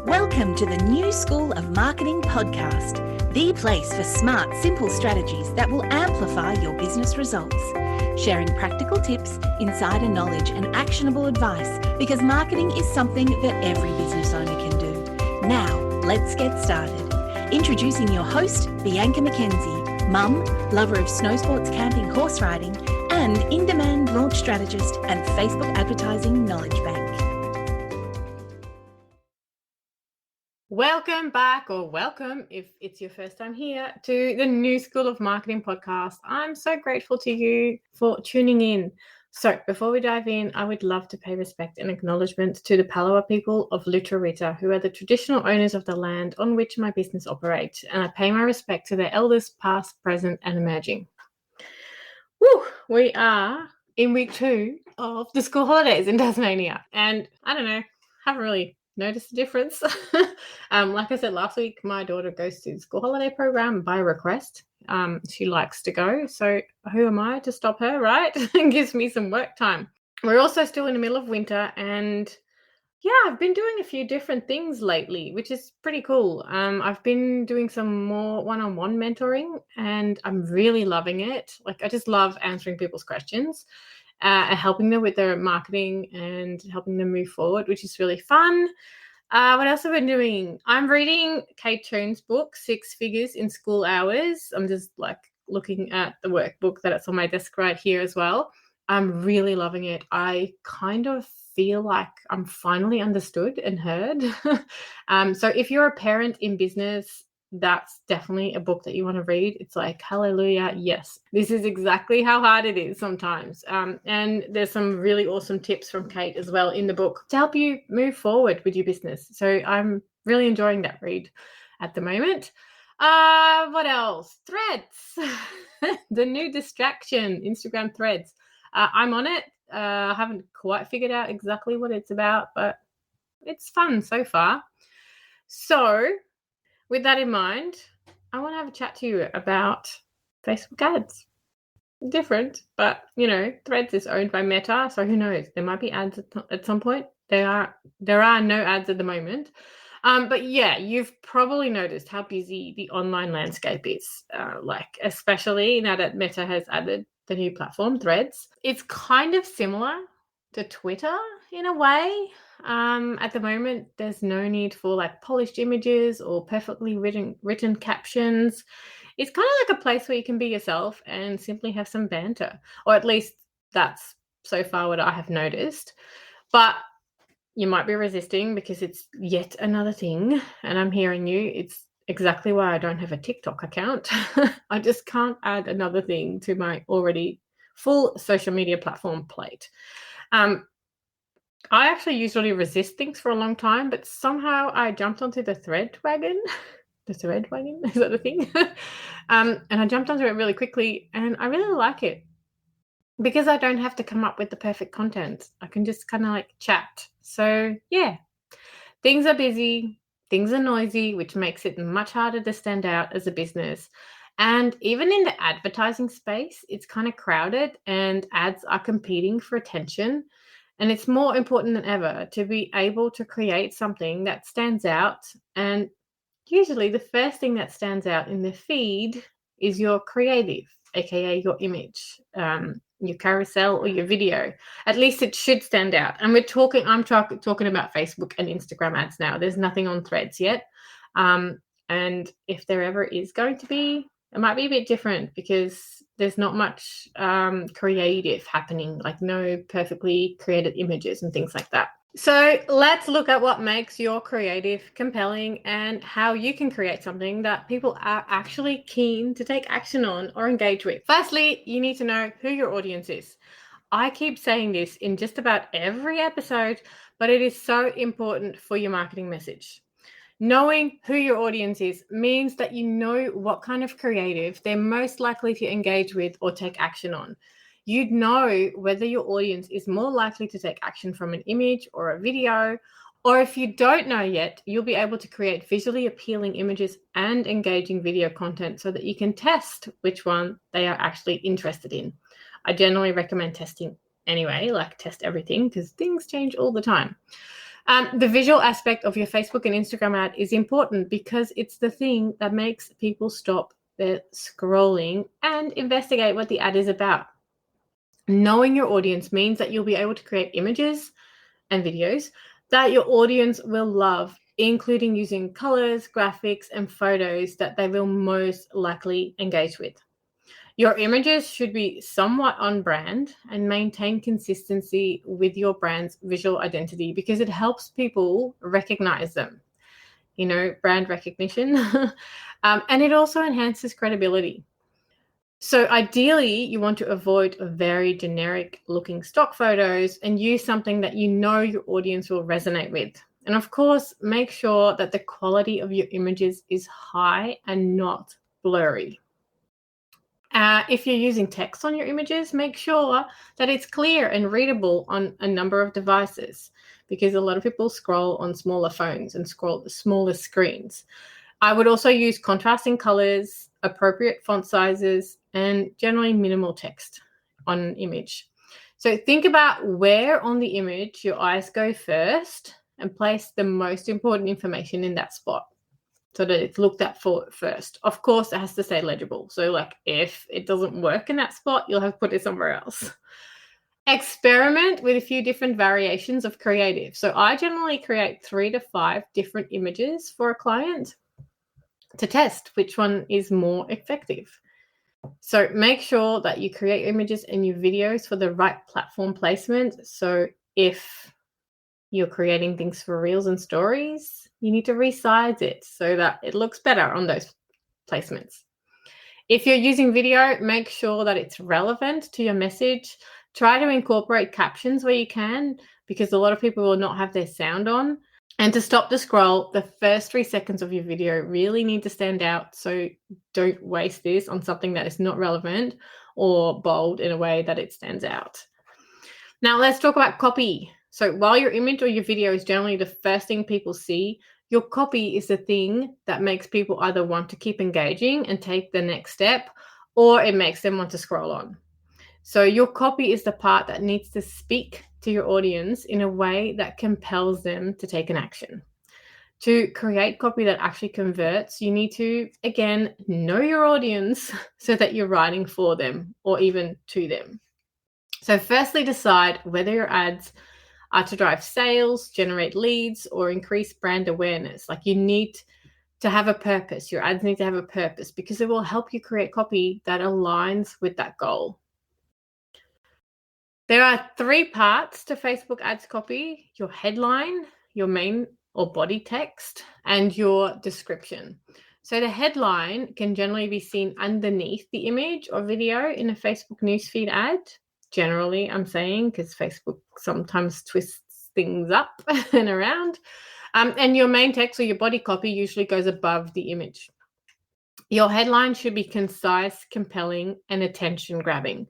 Welcome to the New School of Marketing podcast, the place for smart, simple strategies that will amplify your business results. Sharing practical tips, insider knowledge, and actionable advice because marketing is something that every business owner can do. Now, let's get started. Introducing your host, Bianca McKenzie, mum, lover of snow sports, camping, horse riding, and in-demand launch strategist and Facebook advertising knowledge bank. Welcome back, or welcome if it's your first time here, to the New School of Marketing podcast. I'm so grateful to you for tuning in. So before we dive in, I would love to pay respect and acknowledgement to the Palawa people of Lutruwita, who are the traditional owners of the land on which my business operates, and I pay my respect to their elders past, present, and emerging. Woo! We are in week 2 of the school holidays in Tasmania, and I don't know, haven't really noticed a difference. Like I said last week, my daughter goes to the school holiday program by request. She likes to go, so who am I to stop her, right? It gives me some work time. We're also still in the middle of winter, and yeah, I've been doing a few different things lately, which is pretty cool. I've been doing some more one-on-one mentoring, and I'm really loving it. Like, I just love answering people's questions and helping them with their marketing and helping them move forward, which is really fun. What else have I been doing? I'm reading Kate Toon's book, 6 Figures in School Hours. I'm just like looking at the workbook that's on my desk right here as well. I'm really loving it. I kind of feel like I'm finally understood and heard. So if you're a parent in business, that's definitely a book that you want to read. It's like, hallelujah, yes, this is exactly how hard it is sometimes. And there's some really awesome tips from Kate as well in the book to help you move forward with your business. So I'm really enjoying that read at the moment. What else? Threads, the new distraction, Instagram Threads. I'm on it. I haven't quite figured out exactly what it's about, but it's fun so far. So with that in mind, I want to have a chat to you about Facebook ads. Different, but Threads is owned by Meta, so who knows? There might be ads at some point. There are no ads at the moment. But yeah, you've probably noticed how busy the online landscape is, especially now that Meta has added the new platform, Threads. It's kind of similar to Twitter in a way. At the moment, there's no need for polished images or perfectly written captions. It's kind of like a place where you can be yourself and simply have some banter, or at least that's so far what I have noticed. But you might be resisting because it's yet another thing, and I'm hearing you. It's exactly why I don't have a TikTok account. I just can't add another thing to my already full social media platform plate. I actually usually resist things for a long time, but somehow I jumped onto the thread wagon. The thread wagon? Is that the thing? And I jumped onto it really quickly, and I really like it because I don't have to come up with the perfect content. I can just kind of chat. So yeah, things are busy, things are noisy, which makes it much harder to stand out as a business. And even in the advertising space, it's kind of crowded and ads are competing for attention. And it's more important than ever to be able to create something that stands out. And usually the first thing that stands out in the feed is your creative, aka your image, your carousel or your video. At least it should stand out. And I'm talking about Facebook and Instagram ads now. There's nothing on Threads yet. And if there ever is going to be, it might be a bit different because there's not much creative happening, like no perfectly created images and things like that. So let's look at what makes your creative compelling and how you can create something that people are actually keen to take action on or engage with. Firstly, you need to know who your audience is. I keep saying this in just about every episode, but it is so important for your marketing message. Knowing who your audience is means that you know what kind of creative they're most likely to engage with or take action on. You'd know whether your audience is more likely to take action from an image or a video, or if you don't know yet, you'll be able to create visually appealing images and engaging video content so that you can test which one they are actually interested in. I generally recommend testing anyway, test everything because things change all the time. The visual aspect of your Facebook and Instagram ad is important because it's the thing that makes people stop their scrolling and investigate what the ad is about. Knowing your audience means that you'll be able to create images and videos that your audience will love, including using colors, graphics, and photos that they will most likely engage with. Your images should be somewhat on brand and maintain consistency with your brand's visual identity because it helps people recognize them. Brand recognition. And it also enhances credibility. So ideally, you want to avoid very generic looking stock photos and use something that you know your audience will resonate with. And of course, make sure that the quality of your images is high and not blurry. If you're using text on your images, make sure that it's clear and readable on a number of devices because a lot of people scroll on smaller phones and scroll the smaller screens. I would also use contrasting colors, appropriate font sizes, and generally minimal text on an image. So think about where on the image your eyes go first and place the most important information in that spot so that it's looked at for first. Of course, it has to stay legible. So if it doesn't work in that spot, you'll have to put it somewhere else. Experiment with a few different variations of creative. So I generally create 3 to 5 different images for a client to test which one is more effective. So make sure that you create images and your videos for the right platform placement. So if you're creating things for reels and stories, you need to resize it so that it looks better on those placements. If you're using video, make sure that it's relevant to your message. Try to incorporate captions where you can because a lot of people will not have their sound on. And to stop the scroll, the first 3 seconds of your video really need to stand out. So don't waste this on something that is not relevant or bold in a way that it stands out. Now let's talk about copy. So while your image or your video is generally the first thing people see, your copy is the thing that makes people either want to keep engaging and take the next step, or it makes them want to scroll on. So your copy is the part that needs to speak to your audience in a way that compels them to take an action. To create copy that actually converts, you need to, again, know your audience so that you're writing for them or even to them. So firstly, decide whether your ads are to drive sales, generate leads, or increase brand awareness. You need to have a purpose. Your ads need to have a purpose because it will help you create copy that aligns with that goal. There are 3 parts to Facebook ads copy: your headline, your main or body text, and your description. So the headline can generally be seen underneath the image or video in a Facebook newsfeed ad. Generally, I'm saying, because Facebook sometimes twists things up and around. And your main text or your body copy usually goes above the image. Your headline should be concise, compelling, and attention-grabbing.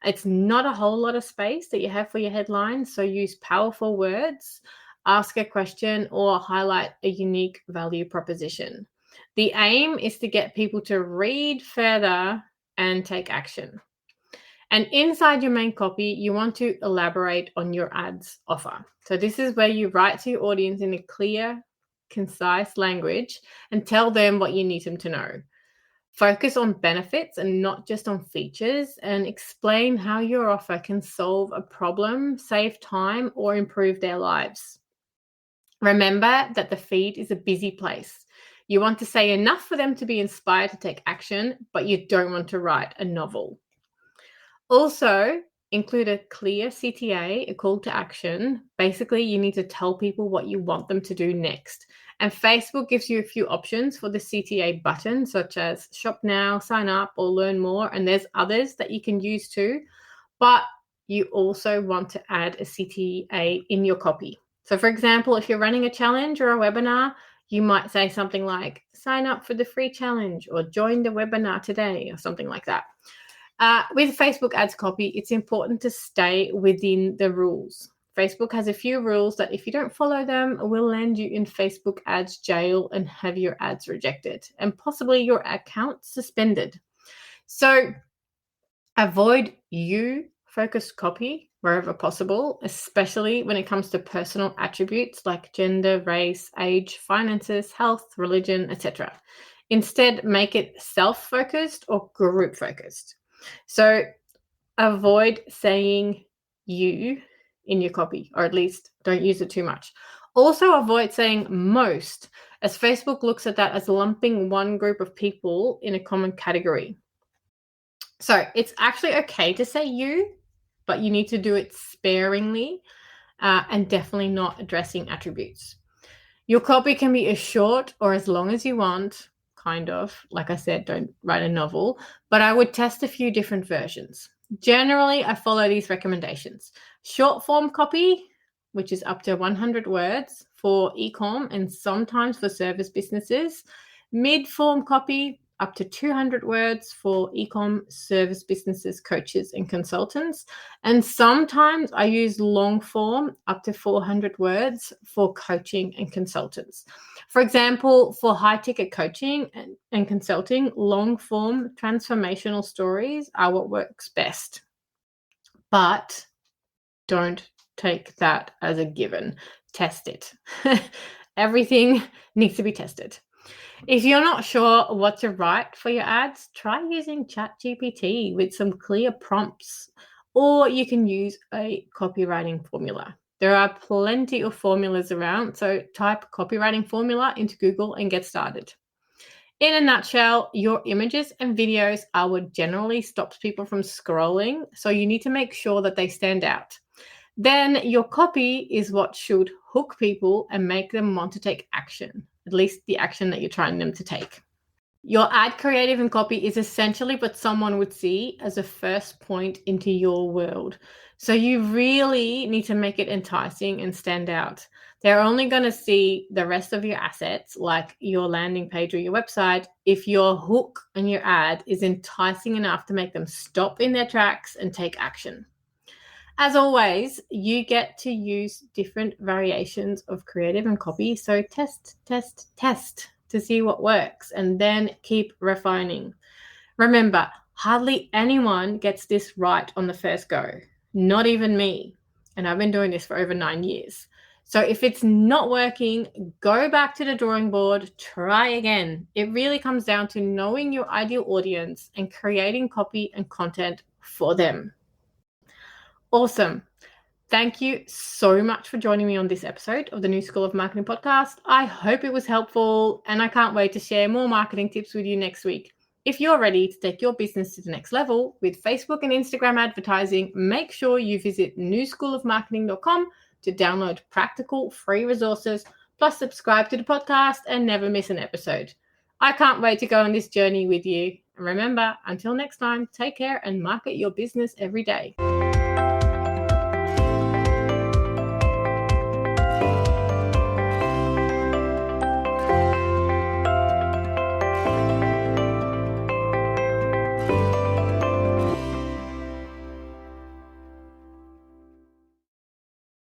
It's not a whole lot of space that you have for your headline, so use powerful words, ask a question, or highlight a unique value proposition. The aim is to get people to read further and take action. And inside your main copy, you want to elaborate on your ads offer. So this is where you write to your audience in a clear, concise language and tell them what you need them to know. Focus on benefits and not just on features, and explain how your offer can solve a problem, save time, or improve their lives. Remember that the feed is a busy place. You want to say enough for them to be inspired to take action, but you don't want to write a novel. Also, include a clear CTA, a call to action. Basically, you need to tell people what you want them to do next. And Facebook gives you a few options for the CTA button, such as shop now, sign up, or learn more. And there's others that you can use too. But you also want to add a CTA in your copy. So for example, if you're running a challenge or a webinar, you might say something like sign up for the free challenge or join the webinar today or something like that. With Facebook ads copy, it's important to stay within the rules. Facebook has a few rules that if you don't follow them, will land you in Facebook ads jail and have your ads rejected and possibly your account suspended. So avoid you focused copy wherever possible, especially when it comes to personal attributes like gender, race, age, finances, health, religion, etc. Instead, make it self-focused or group-focused. So avoid saying you in your copy, or at least don't use it too much. Also avoid saying most, as Facebook looks at that as lumping one group of people in a common category. So it's actually okay to say you, but you need to do it sparingly and definitely not addressing attributes. Your copy can be as short or as long as you want, kind of. Like I said, don't write a novel, but I would test a few different versions. Generally, I follow these recommendations. Short form copy, which is up to 100 words for e-com and sometimes for service businesses. Mid form copy, up to 200 words for e-com, service businesses, coaches, and consultants. And sometimes I use long form, up to 400 words for coaching and consultants. For example, for high-ticket coaching and consulting, long form transformational stories are what works best. But don't take that as a given. Test it. Everything needs to be tested. If you're not sure what to write for your ads, try using ChatGPT with some clear prompts, or you can use a copywriting formula. There are plenty of formulas around, so type copywriting formula into Google and get started. In a nutshell, your images and videos are what generally stops people from scrolling, so you need to make sure that they stand out. Then your copy is what should hook people and make them want to take action, at least the action that you're trying them to take. Your ad creative and copy is essentially what someone would see as a first point into your world. So you really need to make it enticing and stand out. They're only going to see the rest of your assets, like your landing page or your website, if your hook and your ad is enticing enough to make them stop in their tracks and take action. As always, you get to use different variations of creative and copy. So test to see what works and then keep refining. Remember, hardly anyone gets this right on the first go, not even me. And I've been doing this for over 9 years. So if it's not working, go back to the drawing board, try again. It really comes down to knowing your ideal audience and creating copy and content for them. Awesome. Thank you so much for joining me on this episode of the New School of Marketing podcast. I hope it was helpful and I can't wait to share more marketing tips with you next week. If you're ready to take your business to the next level with Facebook and Instagram advertising, make sure you visit newschoolofmarketing.com to download practical free resources, plus subscribe to the podcast and never miss an episode. I can't wait to go on this journey with you. And remember, until next time, take care and market your business every day.